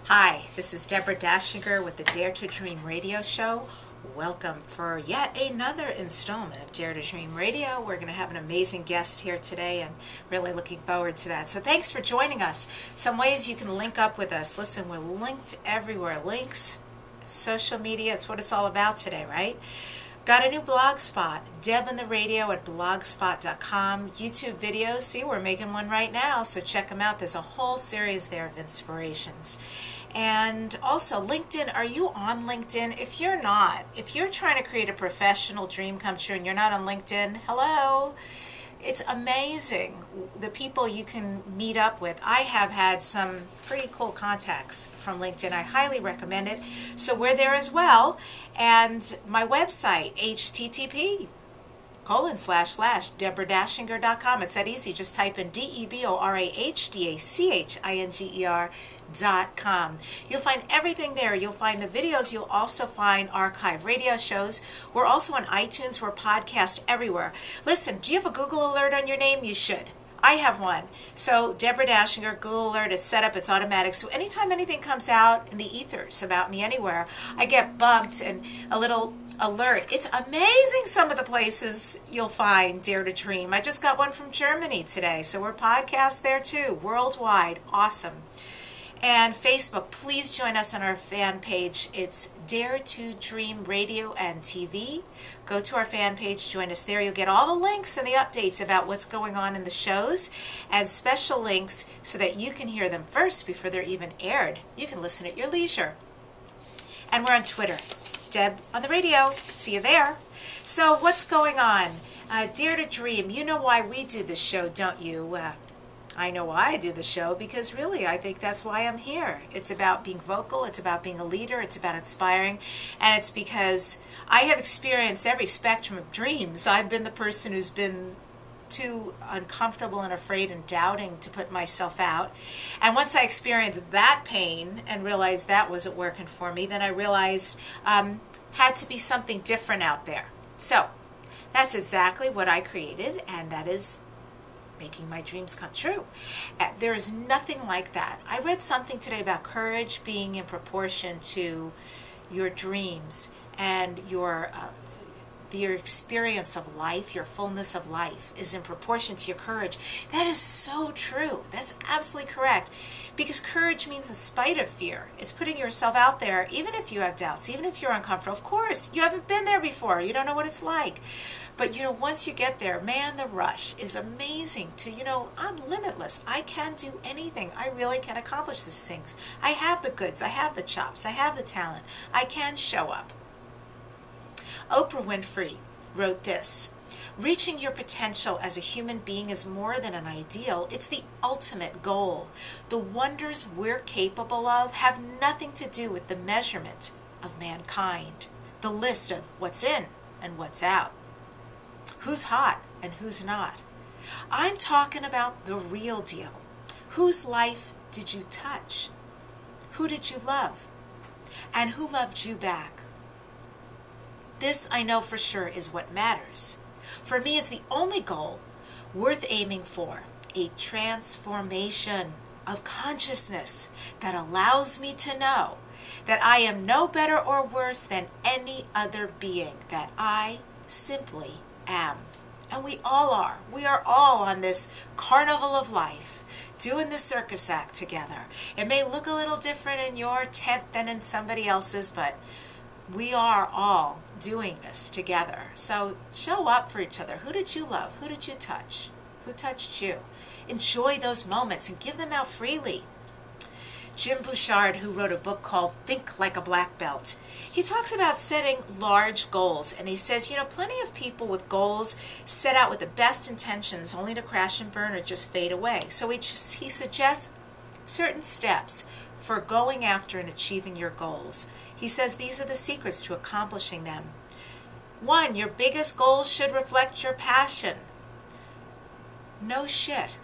Hi, this is Deborah Dachinger with the Dare to Dream radio show. Welcome for yet another installment of Dare to Dream Radio. We're going to have an amazing guest here today and really looking forward to that. So thanks for joining us. Some ways you can link up with us. Listen, we're linked everywhere. Links, social media, it's what it's all about today, right? Got a new blog spot, Deb on the Radio at blogspot.com. YouTube videos, see, we're making one right now, so check them out. There's a whole series there of inspirations. And also, LinkedIn, are you on LinkedIn? If you're not, if you're trying to create a professional dream come true and you're not on LinkedIn, hello. It's amazing the people you can meet up with. I have had some pretty cool contacts from LinkedIn. I highly recommend it. So we're there as well. And my website, http://DeborahDachinger.com. It's that easy. Just type in DeborahDachinger.com. You'll find everything there. You'll find the videos. You'll also find archive radio shows. We're also on iTunes. We're podcast everywhere. Listen, do you have a Google alert on your name? You should. I have one. So Deborah Dachinger, Google alert, it's set up, it's automatic. So anytime anything comes out in the ethers about me anywhere, I get bumped and a little alert. It's amazing some of the places you'll find Dare to Dream. I just got one from Germany today. So we're podcast there too, worldwide. Awesome. And Facebook, please join us on our fan page. It's Dare to Dream Radio and TV. Go to our fan page, join us there. You'll get all the links and the updates about what's going on in the shows and special links so that you can hear them first before they're even aired. You can listen at your leisure. And we're on Twitter, Deb on the Radio. See you there. So what's going on? Dare to Dream. You know why we do this show, don't you? I know why I do the show, because really I think that's why I'm here. It's about being vocal, it's about being a leader, it's about inspiring, and it's because I have experienced every spectrum of dreams. I've been the person who's been too uncomfortable and afraid and doubting to put myself out. And once I experienced that pain and realized that wasn't working for me, then I realized had to be something different out there. So that's exactly what I created, and that is making my dreams come true. There is nothing like that. I read something today about courage being in proportion to your dreams and your experience of life, your fullness of life is in proportion to your courage. That is so true. That's absolutely correct. Because courage means in spite of fear. It's putting yourself out there, even if you have doubts, even if you're uncomfortable. Of course, you haven't been there before. You don't know what it's like. But, once you get there, man, the rush is amazing to, I'm limitless. I can do anything. I really can accomplish these things. I have the goods. I have the chops. I have the talent. I can show up. Oprah Winfrey wrote this: reaching your potential as a human being is more than an ideal. It's the ultimate goal. The wonders we're capable of have nothing to do with the measurement of mankind, the list of what's in and what's out, who's hot and who's not. I'm talking about the real deal. Whose life did you touch? Who did you love? And who loved you back? This, I know for sure, is what matters. For me, it's the only goal worth aiming for, a transformation of consciousness that allows me to know that I am no better or worse than any other being, that I simply am. And we all are. We are all on this carnival of life, doing the circus act together. It may look a little different in your tent than in somebody else's, but we are all doing this together. So show up for each other. Who did you love? Who did you touch? Who touched you? Enjoy those moments and give them out freely. Jim Bouchard, who wrote a book called Think Like a Black Belt, he talks about setting large goals, and he says, plenty of people with goals set out with the best intentions only to crash and burn or just fade away. So he suggests certain steps for going after and achieving your goals. He says these are the secrets to accomplishing them. 1, your biggest goals should reflect your passion. No shit.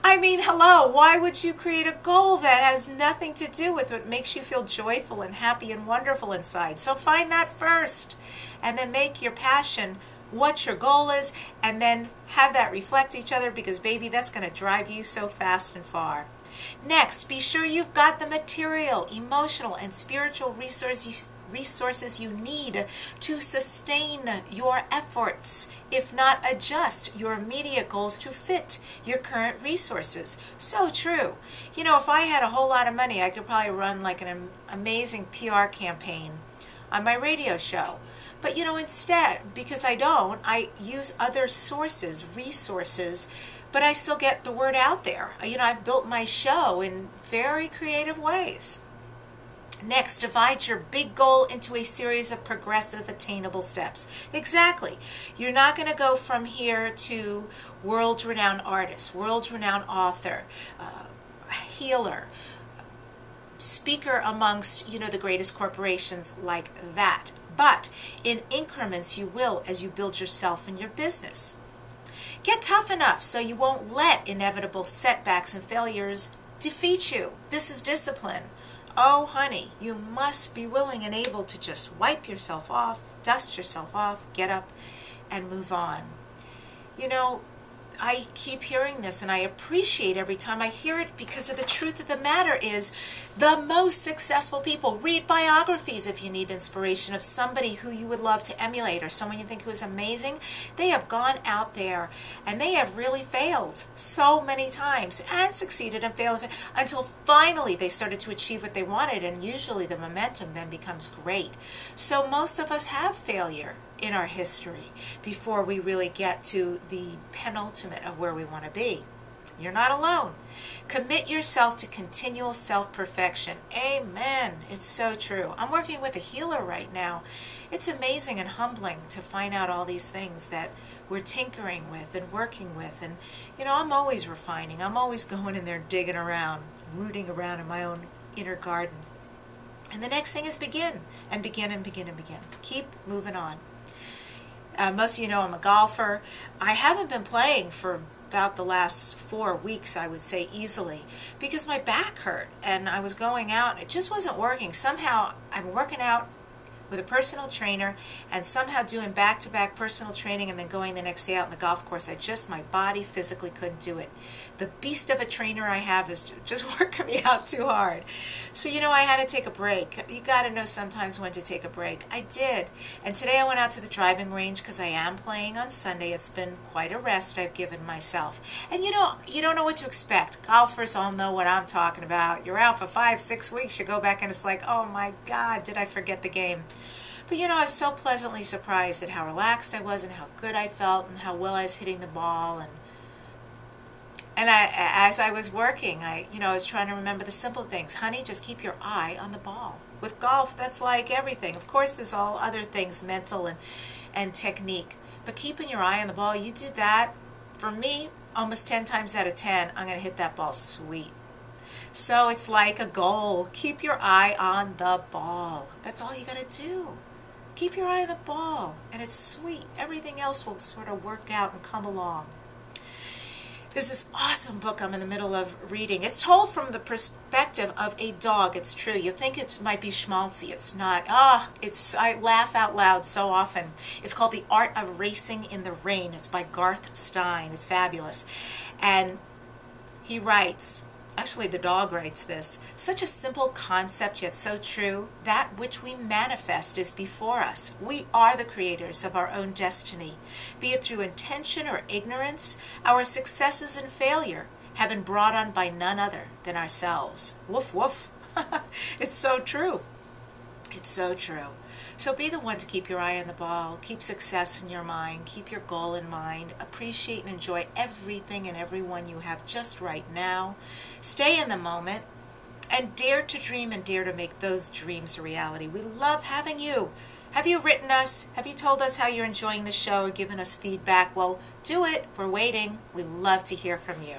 I mean, hello, why would you create a goal that has nothing to do with what makes you feel joyful and happy and wonderful inside? So find that first, and then make your passion what your goal is, and then have that reflect each other, because baby, that's going to drive you so fast and far. Next, be sure you've got the material, emotional, and spiritual resources you need to sustain your efforts, if not adjust your immediate goals to fit your current resources. So true. You know, if I had a whole lot of money, I could probably run like an amazing PR campaign on my radio show. But you know, instead, because I don't, I use other sources, resources, but I still get the word out there. You know, I've built my show in very creative ways. Next, divide your big goal into a series of progressive, attainable steps. Exactly. You're not going to go from here to world-renowned artist, world-renowned author, healer, speaker amongst, you know, the greatest corporations like that. But in increments you will as you build yourself and your business. Get tough enough so you won't let inevitable setbacks and failures defeat you. This is discipline. Oh, honey, you must be willing and able to just wipe yourself off, dust yourself off, get up, and move on. You know, I keep hearing this, and I appreciate every time I hear it, because of the truth of the matter is the most successful people. Read biographies if you need inspiration of somebody who you would love to emulate, or someone you think who is amazing. They have gone out there and they have really failed so many times and succeeded and failed until finally they started to achieve what they wanted, and usually the momentum then becomes great. So most of us have failure in our history before we really get to the penultimate of where we want to be. You're not alone. Commit yourself to continual self-perfection. Amen. It's so true. I'm working with a healer right now. It's amazing and humbling to find out all these things that we're tinkering with and working with. And, you know, I'm always refining. I'm always going in there digging around, rooting around in my own inner garden. And the next thing is begin, and begin, and begin, and begin. Keep moving on. Most of you know I'm a golfer. I haven't been playing for about the last 4 weeks, I would say, easily, because my back hurt and I was going out and it just wasn't working. Somehow I'm working out with a personal trainer and somehow doing back-to-back personal training and then going the next day out on the golf course. My body physically couldn't do it. The beast of a trainer I have is just working me out too hard. So, you know, I had to take a break. You got to know sometimes when to take a break. I did. And today I went out to the driving range because I am playing on Sunday. It's been quite a rest I've given myself. And you know, you don't know what to expect. Golfers all know what I'm talking about. You're out for 5-6 weeks. You go back and it's like, oh my God, did I forget the game? But you know, I was so pleasantly surprised at how relaxed I was and how good I felt and how well I was hitting the ball. And as I was working, I was trying to remember the simple things. Honey, just keep your eye on the ball. With golf, that's like everything. Of course, there's all other things, mental and technique. But keeping your eye on the ball, you do that, for me, almost 10 times out of 10, I'm going to hit that ball sweet. So it's like a goal. Keep your eye on the ball. That's all you got to do. Keep your eye on the ball, and it's sweet. Everything else will sort of work out and come along. There's this awesome book I'm in the middle of reading. It's told from the perspective of a dog. It's true. You think it might be schmaltzy. It's not. I laugh out loud so often. It's called The Art of Racing in the Rain. It's by Garth Stein. It's fabulous. And he writes, actually the dog writes this, such a simple concept yet so true. That which we manifest is before us. We are the creators of our own destiny. Be it through intention or ignorance, our successes and failure have been brought on by none other than ourselves. Woof, woof. It's so true. It's so true. So be the one to keep your eye on the ball, keep success in your mind, keep your goal in mind, appreciate and enjoy everything and everyone you have just right now. Stay in the moment and dare to dream and dare to make those dreams a reality. We love having you. Have you written us? Have you told us how you're enjoying the show or given us feedback? Well, do it. We're waiting. We love to hear from you.